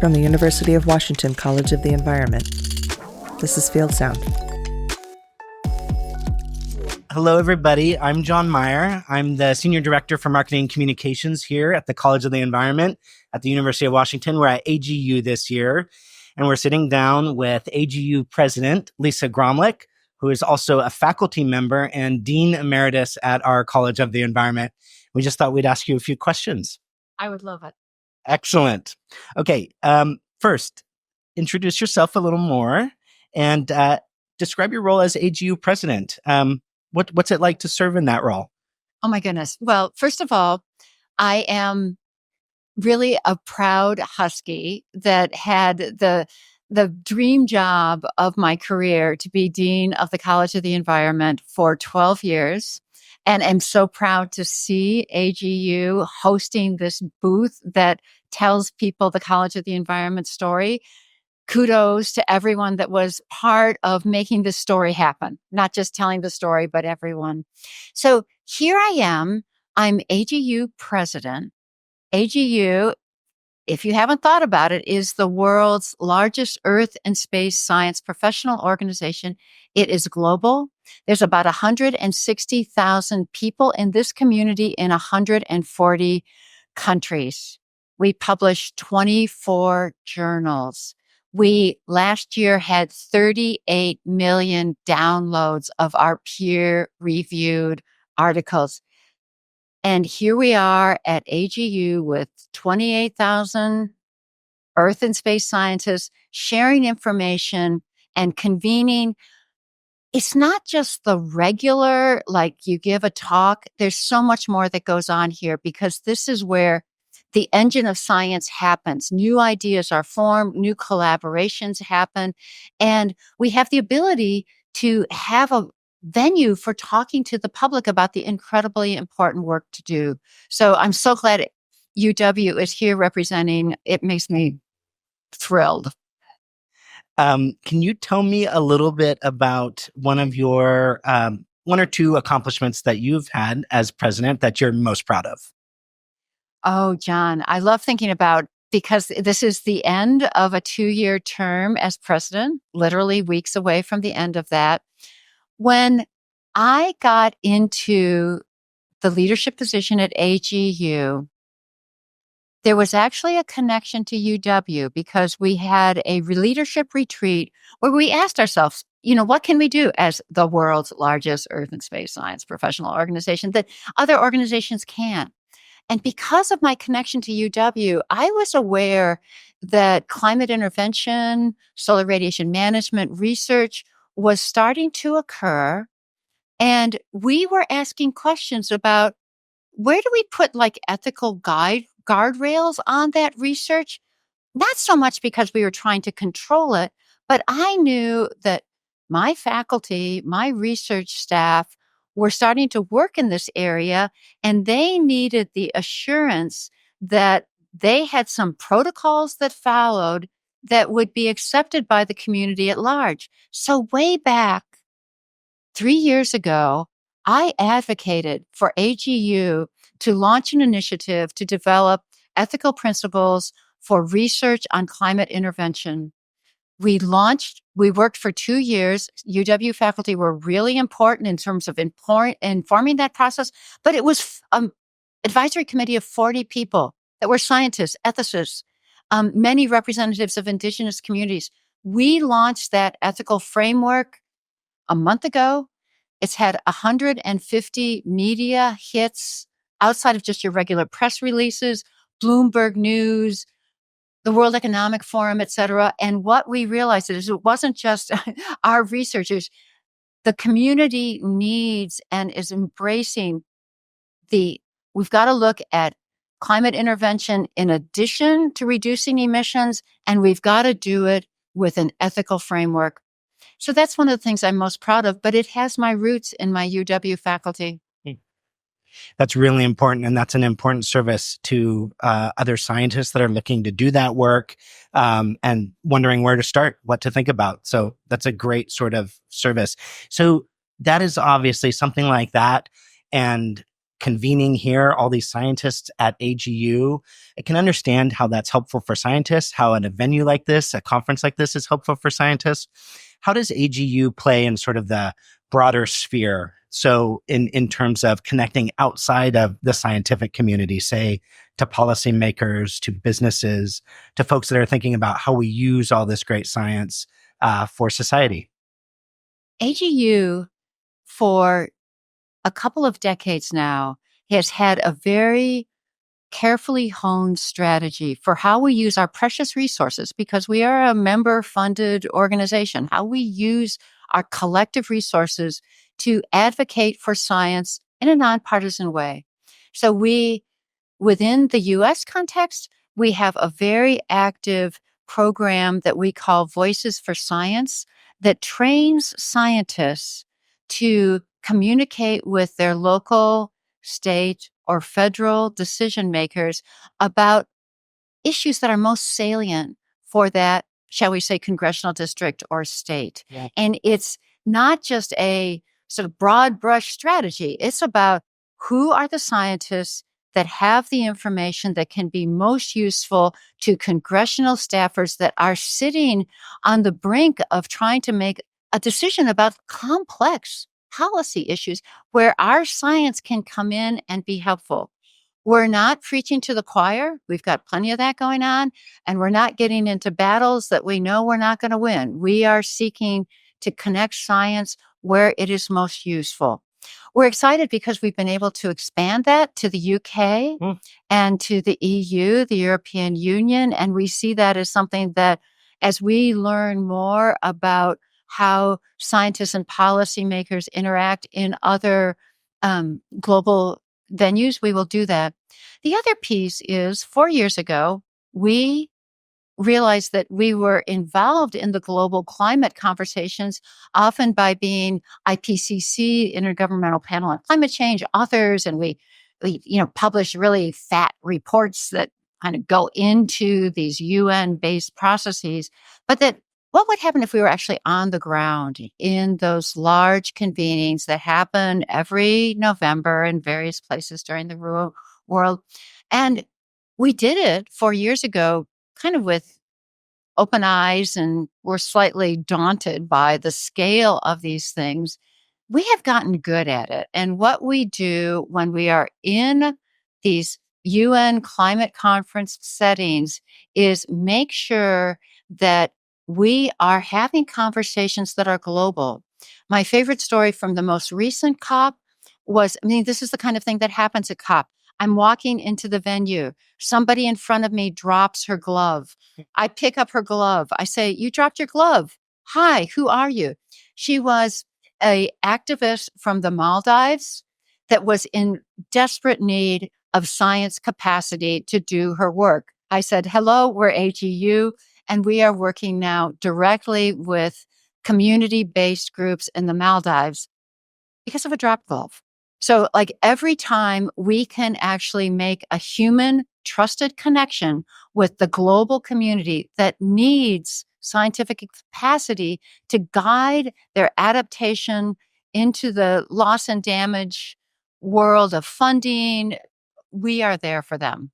from the University of Washington College of the Environment. This is FieldSound. Hello, everybody. I'm John Meyer. I'm the Senior Director for Marketing and Communications here at the College of the Environment at the University of Washington. We're at AGU this year, and we're sitting down with AGU President Lisa Graumlich, who is also a faculty member and Dean Emeritus at our College of the Environment. We just thought we'd ask you a few questions. I would love it. Excellent. Okay. First, introduce yourself a little more and describe your role as AGU President. What's it like to serve in that role? Oh my goodness. Well, first of all, I am really a proud Husky that had the dream job of my career to be Dean of the College of the Environment for 12 years. And I'm so proud to see AGU hosting this booth that tells people the College of the Environment story. Kudos to everyone that was part of making this story happen, not just telling the story, but everyone. So here I am. I'm AGU President. AGU, if you haven't thought about it, is the world's largest Earth and space science professional organization. It is global. There's about 160,000 people in this community in 140 countries. We publish 24 journals. We last year had 38 million downloads of our peer-reviewed articles. And here we are at AGU with 28,000 Earth and space scientists sharing information and convening. It's not just the regular, like you give a talk. There's so much more that goes on here because this is where the engine of science happens. New ideas are formed, new collaborations happen, and we have the ability to have a venue for talking to the public about the incredibly important work to do. So I'm so glad UW is here representing. It makes me thrilled. Can you tell me a little bit about one of your one or two accomplishments that you've had as president that you're most proud of? Oh, John, I love thinking about, because this is the end of a 2-year term as president, literally weeks away from the end of that. When I got into the leadership position at AGU, there was actually a connection to UW because we had a leadership retreat where we asked ourselves, what can we do as the world's largest Earth and space science professional organization that other organizations can't? And because of my connection to UW, I was aware that climate intervention, solar radiation management research was starting to occur. And we were asking questions about where do we put ethical guardrails on that research? Not so much because we were trying to control it, but I knew that my faculty, my research staff were starting to work in this area, and they needed the assurance that they had some protocols that followed that would be accepted by the community at large. So way back 3 years ago, I advocated for AGU to launch an initiative to develop ethical principles for research on climate intervention. We worked for 2 years. UW faculty were really important in terms of informing that process, but it was an advisory committee of 40 people that were scientists, ethicists, many representatives of indigenous communities. We launched that ethical framework a month ago. It's had 150 media hits outside of just your regular press releases, Bloomberg News, the World Economic Forum, et cetera. And what we realized is it wasn't just our researchers. The community needs and is embracing we've got to look at climate intervention in addition to reducing emissions, and we've got to do it with an ethical framework. So that's one of the things I'm most proud of, but it has my roots in my UW faculty. That's really important. And that's an important service to other scientists that are looking to do that work and wondering where to start, what to think about. So that's a great sort of service. So that is obviously something like that. And convening here, all these scientists at AGU. I can understand how that's helpful for scientists, how in a venue like this, a conference like this is helpful for scientists. How does AGU play in sort of the broader sphere? So in terms of connecting outside of the scientific community, say to policymakers, to businesses, to folks that are thinking about how we use all this great science for society? AGU, for a couple of decades now, has had a very carefully honed strategy for how we use our precious resources, because we are a member-funded organization, how we use our collective resources to advocate for science in a nonpartisan way. So within the U.S. context, we have a very active program that we call Voices for Science that trains scientists to communicate with their local, state, or federal decision makers about issues that are most salient for that, shall we say, congressional district or state. Yeah. And it's not just a sort of broad brush strategy. It's about who are the scientists that have the information that can be most useful to congressional staffers that are sitting on the brink of trying to make a decision about complex policy issues where our science can come in and be helpful. We're not preaching to the choir. We've got plenty of that going on. And we're not getting into battles that we know we're not going to win. We are seeking to connect science where it is most useful. We're excited because we've been able to expand that to the UK and to the EU, the European Union. And we see that as something that, as we learn more about how scientists and policymakers interact in other global venues, we will do that. The other piece is 4 years ago, we realized that we were involved in the global climate conversations, often by being IPCC, Intergovernmental Panel on Climate Change authors, and we publish really fat reports that kind of go into these UN-based processes, but that what would happen if we were actually on the ground in those large convenings that happen every November in various places during the world? And we did it 4 years ago, kind of with open eyes, and we're slightly daunted by the scale of these things. We have gotten good at it. And what we do when we are in these UN climate conference settings is make sure that we are having conversations that are global. My favorite story from the most recent COP was, this is the kind of thing that happens at COP. I'm walking into the venue. Somebody in front of me drops her glove. I pick up her glove. I say, "You dropped your glove. Hi, who are you?" She was an activist from the Maldives that was in desperate need of science capacity to do her work. I said, "Hello, we're AGU, and we are working now directly with community-based groups in the Maldives because of a drop glove." So like every time we can actually make a human trusted connection with the global community that needs scientific capacity to guide their adaptation into the loss and damage world of funding, we are there for them.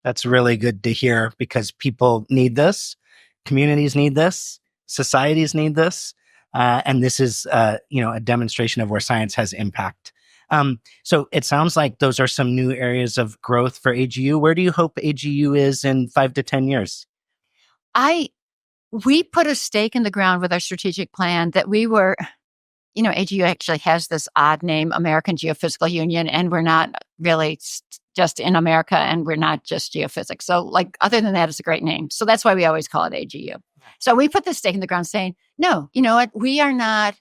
That's really good to hear, because people need this, communities need this, societies need this, and this is a demonstration of where science has impact. So it sounds like those are some new areas of growth for AGU. Where do you hope AGU is in 5 to 10 years? We put a stake in the ground with our strategic plan that we were, AGU actually has this odd name, American Geophysical Union, and we're not really just in America, and we're not just geophysics. So other than that, it's a great name. So that's why we always call it AGU. So we put this stake in the ground saying, no, you know what? We are not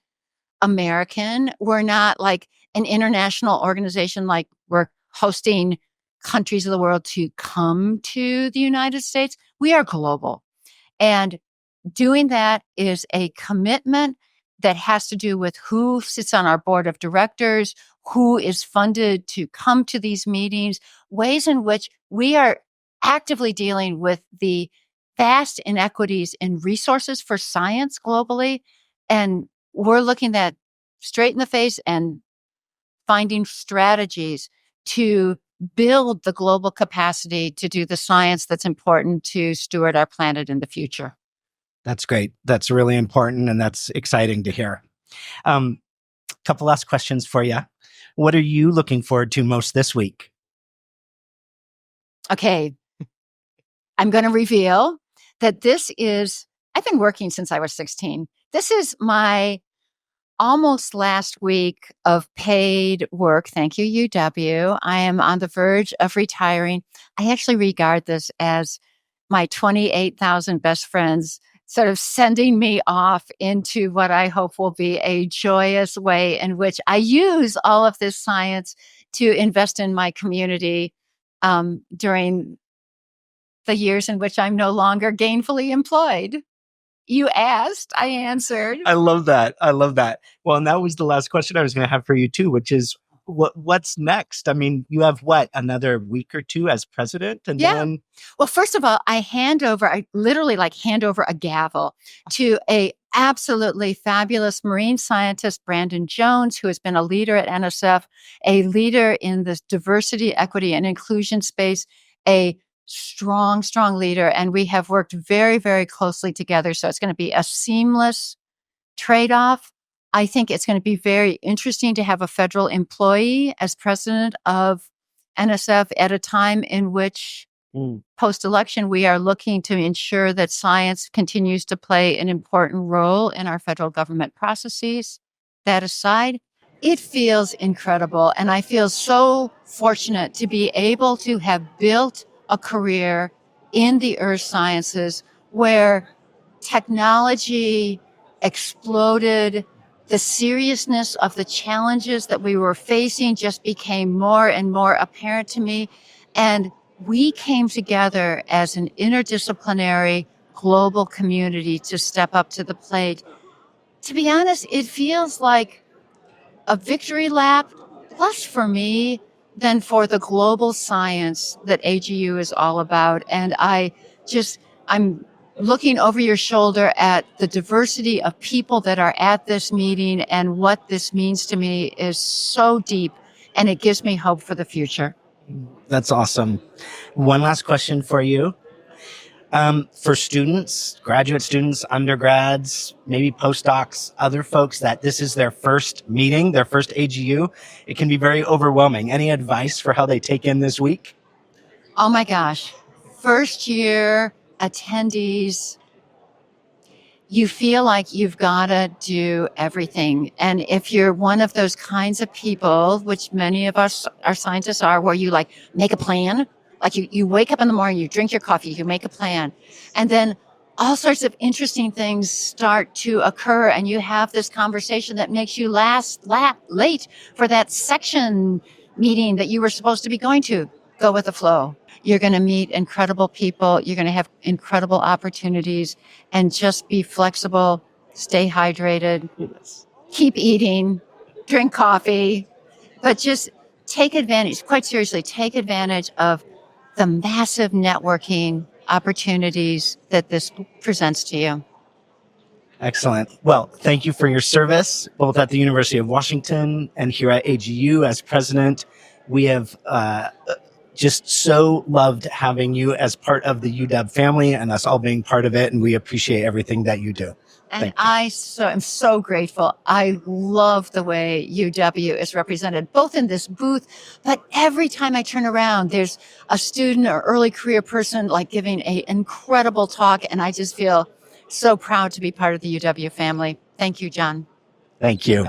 American. We're not like an international organization, like we're hosting countries of the world to come to the United States. We are global. And doing that is a commitment that has to do with who sits on our board of directors, who is funded to come to these meetings, ways in which we are actively dealing with the vast inequities in resources for science globally. And we're looking that straight in the face and finding strategies to build the global capacity to do the science that's important to steward our planet in the future. That's great. That's really important, and that's exciting to hear. Couple last questions for you. What are you looking forward to most this week? Okay. I'm going to reveal that I've been working since I was 16. This is my almost last week of paid work. Thank you, UW. I am on the verge of retiring. I actually regard this as my 28,000 best friends sort of sending me off into what I hope will be a joyous way in which I use all of this science to invest in my community during the years in which I'm no longer gainfully employed. You asked, I answered. I love that. Well, and that was the last question I was going to have for you too, which is what's next? I mean, you have another week or two as president? And then... Well, first of all, I literally hand over a gavel to a absolutely fabulous marine scientist, Brandon Jones, who has been a leader at NSF, a leader in the diversity, equity, and inclusion space, a strong leader. And we have worked very, very closely together. So it's going to be a seamless trade-off. I think it's going to be very interesting to have a federal employee as president of NSF at a time in which post-election we are looking to ensure that science continues to play an important role in our federal government processes. That aside, it feels incredible. And I feel so fortunate to be able to have built a career in the earth sciences where technology exploded. The seriousness of the challenges that we were facing just became more and more apparent to me. And we came together as an interdisciplinary global community to step up to the plate. To be honest, it feels like a victory lap, less for me than for the global science that AGU is all about. And I'm looking over your shoulder at the diversity of people that are at this meeting, and what this means to me is so deep, and it gives me hope for the future. That's awesome. One last question for you. For students, graduate students, undergrads, maybe postdocs, other folks that this is their first meeting, their first AGU, it can be very overwhelming. Any advice for how they take in this week? Oh my gosh. First year attendees, you feel like you've got to do everything. And if you're one of those kinds of people, which many of us, our scientists are, where you make a plan, you wake up in the morning, you drink your coffee, you make a plan, and then all sorts of interesting things start to occur, and you have this conversation that makes you late for that section meeting that you were supposed to be going to. Go with the flow. You're going to meet incredible people. You're going to have incredible opportunities, and just be flexible, stay hydrated, keep eating, drink coffee, but just take advantage of the massive networking opportunities that this presents to you. Excellent. Well, thank you for your service, both at the University of Washington and here at AGU as president. We have just so loved having you as part of the UW family and us all being part of it, and we appreciate everything that you do. And I am so grateful. I love the way UW is represented, both in this booth, but every time I turn around, there's a student or early career person giving an incredible talk, and I just feel so proud to be part of the UW family. Thank you, John. Thank you.